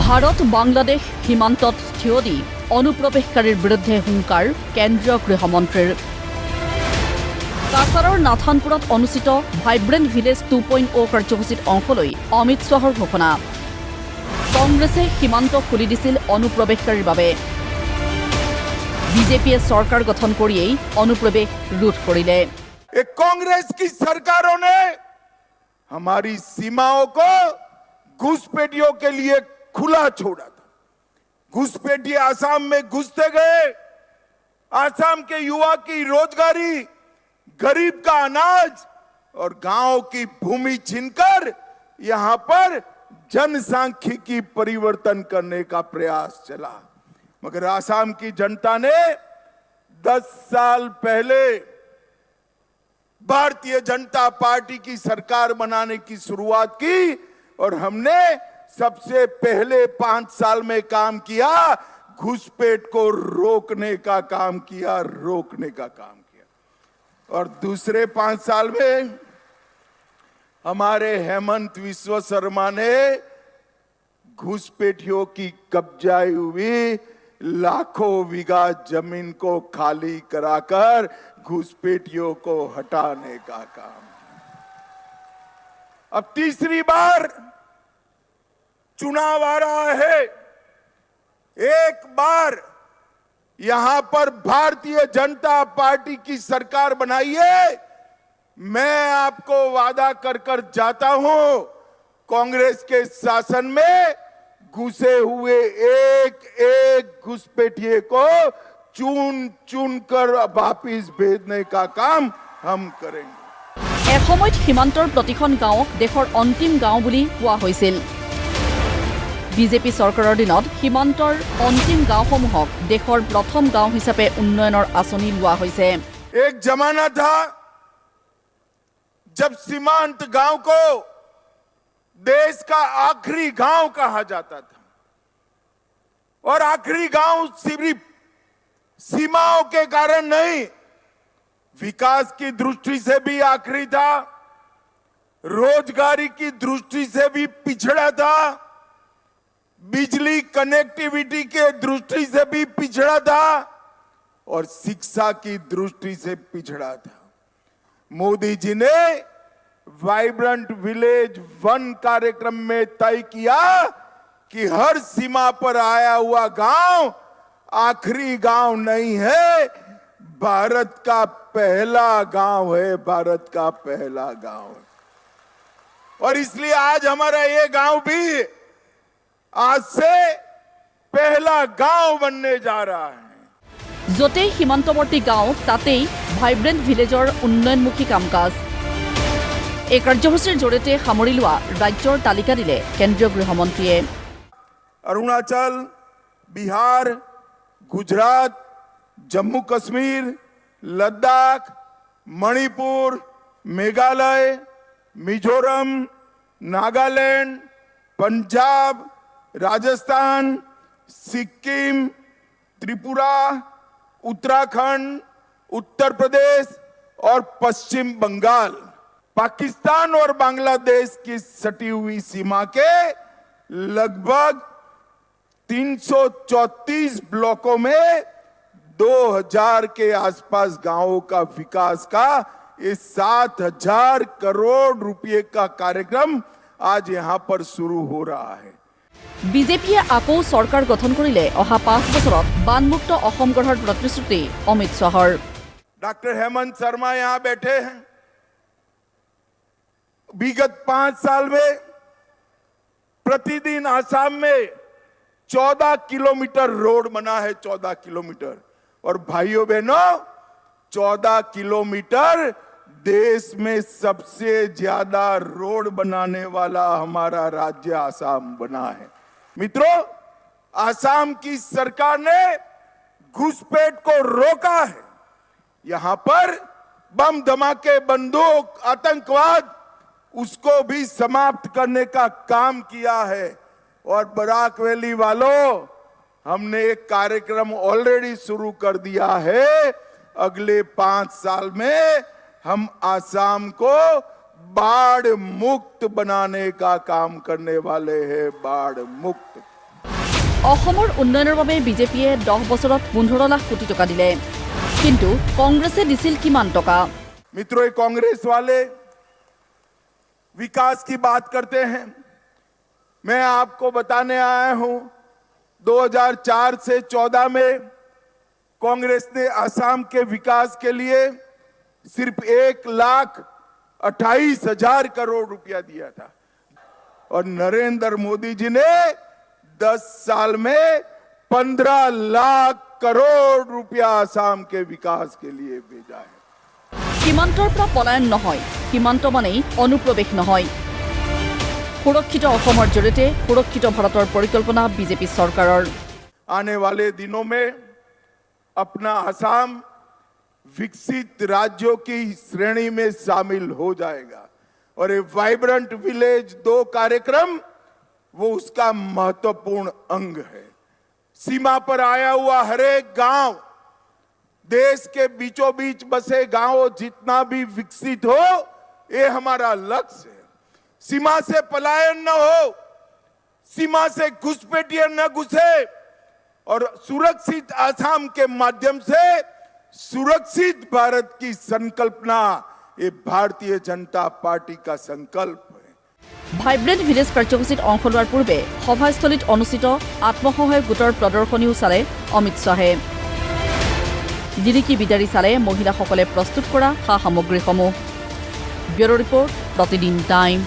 ভাৰত বাংলাদেশ সীমান্তত থিয় দি অনুপ্ৰৱেশকাৰীৰ বিৰুদ্ধে হুংকাৰ কেন্দ্ৰীয় গৃহমন্ত্ৰীৰ। কাছাৰৰ নাথানপুৰত অনুষ্ঠিত ভাইব্ৰেণ্ট ভিলেজ 2.0 কাৰ্যসূচীত অংশ লৈ অমিত শ্বাহৰ ঘোষণা। কংগ্ৰেছে সীমান্ত খুলি দিছিল অনুপ্ৰৱেশকাৰীৰ বাবে। বিজেপিয়ে চৰকাৰ গঠন কৰিয়েই অনুপ্ৰৱেশ ৰোধ কৰিলে। कांग्रेस की सरकारों ने हमारी सीमाओं को घुसपैठियों के लिए खुला छोड़ा था। घुसपैठी आसाम में घुसते गए, आसाम के युवा की रोजगारी, गरीब का अनाज और गांव की भूमि छीनकर यहां पर जनसांख्यिकी परिवर्तन करने का प्रयास चला। मगर आसाम की जनता ने 10 साल पहले भारतीय जनता पार्टी की सरकार बनाने की शुरुआत की और हमने सबसे पहले 5 साल में काम किया, घुसपैठ को रोकने का काम किया, और दूसरे 5 साल में हमारे हेमंत विश्व शर्मा ने घुसपैठियों की कब्जाई हुई लाखों बीघा जमीन को खाली कराकर घुसपैठियों को हटाने का काम। अब तीसरी बार चुनाव आ रहा है। एक बार यहां पर भारतीय जनता पार्टी की सरकार बनाइए। मैं आपको वादा कर जाता हूं, कांग्रेस के शासन में घुसे हुए एक घुसपैठिए को चुन कर वापिस भेजने का काम हम करेंगे। एসমयत সীমান্তৰ প্ৰতিখন গাঁৱক দেশৰ অন্তিম গাঁও বুলি কোৱা হৈছিল। বিজেপি চৰকাৰৰ দিনত সীমান্তৰ অন্তিম গাঁওসমূহক দেশৰ প্ৰথম গাঁও হিচাপে উন্নয়নৰ আঁচনি লোৱা হৈছে। एक जमाना था जब सीमांत गांव को देश का आखिरी गांव कहा जाता था, और आखिरी गांव सिर्फ सीमाओं के कारण नहीं, विकास की दृष्टि से भी आखिरी था, रोजगारी की दृष्टि से भी पिछड़ा था, बिजली कनेक्टिविटी के दृष्टि से भी पिछड़ा था, और शिक्षा की दृष्टि से पिछड़ा था। मोदी जी ने वाइब्रेंट विलेज 1 कार्यक्रम में तय किया कि हर सीमा पर आया हुआ गांव आखिरी गांव नहीं है, भारत का पहला गांव है, भारत का पहला गांव है। और इसलिए आज हमारा ये गांव भी आज से पहला गांव बनने जा रहा है। যতেই সীমান্তৱৰ্তী গাঁও তাতেই ভাইব্ৰেণ্ট ভিলেজৰ উন্নয়নমুখী কাম কাজ। এই কাৰ্যসূচীৰ জৰিয়তে সামৰি লোৱা ৰাজ্যৰ তালিকা দিলে কেন্দ্ৰীয় গৃহমন্ত্ৰীয়ে। अरुणाचल, बिहार, गुजरात, जम्मू कश्मीर, लद्दाख, मणिपुर, मेघालय, मिजोरम, नागालैंड, पंजाब, राजस्थान, सिक्किम, त्रिपुरा, उत्तराखंड, उत्तर प्रदेश और पश्चिम बंगाल, पाकिस्तान और बांग्लादेश की सटी हुई सीमा के लगभग 334 ब्लॉकों में 2000 के आसपास गांवों का विकास का ये 7000 करोड़ रुपए का कार्यक्रम आज यहां पर शुरू हो रहा है। বিজেপিয়ে আকৌ চৰকাৰ গঠন কৰিলে অহা 5 বছৰত বানমুক্ত অসম গঢ়াৰ প্ৰতিশ্ৰুতি অমিত শ্বাহৰ। डॉक्टर हेमंत शर्मा यहां बैठे हैं। विगत 5 साल में प्रतिदिन आसाम में 14 किलोमीटर रोड बना है, 14 किलोमीटर। और भाइयों बहनों, 14 किलोमीटर देश में सबसे ज्यादा रोड बनाने वाला हमारा राज्य आसाम बना है। मित्रों, आसाम की सरकार ने घुसपैठ को रोका है। यहां पर बम धमाके, बंदूक, आतंकवाद, उसको भी समाप्त करने का काम किया है। और बराक वैली वालों, हमने एक कार्यक्रम ऑलरेडी शुरू कर दिया है। अगले 5 साल में हम आसाम को बाढ़ मुक्त बनाने का काम करने वाले हैं। बाढ़ मुक्त। অসমৰ উন্নয়নৰ বাবে বিজেপিয়ে 10 বছৰত 15 লাখ কোটি টকা দিলে কিন্তু কংগ্ৰেছে দিছিল কিমান টকা मित्रों ये कांग्रेस वाले विकास की बात करते हैं मैं आपको बताने आया हूं 2004 से 14 में कांग्रेस ने असम के विकास के लिए सिर्फ 1,28,000 करोड़ रुपया दिया था और नरेंद्र मोदी जी ने 10 साल में 15 लाख करोड़ रुपया असम के विकास के लिए भेजा है সীমান্তৰ পৰা পলায়ন নহয় সীমান্ত মানেই অনুপ্ৰৱেশ নহয় সুৰক্ষিত অসমৰ জৰিয়তে সুৰক্ষিত ভাৰতৰ পৰিকল্পনা বিজেপি চৰকাৰৰ आने वाले दिनों में अपना असम विकसित राज्यों की श्रेणी में शामिल हो जाएगा और ये वाइब्रेंट विलेज 2 कार्यक्रम वो उसका महत्वपूर्ण अंग है सीमा पर आया हुआ हर एक गांव देश के बीचों बीच बसे गांव जितना भी विकसित हो ये हमारा लक्ष्य है सीमा से पलायन न हो सीमा से घुसपैठिए न घुसे और सुरक्षित असम के माध्यम से सुरक्षित भारत की संकल्पना ये भारतीय जनता पार्टी का संकल्प है ভাইব্ৰেণ্ট ভিলেজ কাৰ্যসূচীত অংশ লোৱাৰ পূৰ্বে সভাস্থলীত অনুষ্ঠিত আত্মসহায়ক গোটৰ প্ৰদৰ্শনীও চালে অমিত শ্বাহে দিৰিকি বিদাৰি চালে মহিলাসকলে প্ৰস্তুত কৰা সা সামগ্ৰীসমূহ ব্যুৰ' ৰিপৰ্ট প্ৰতিদিন টাইম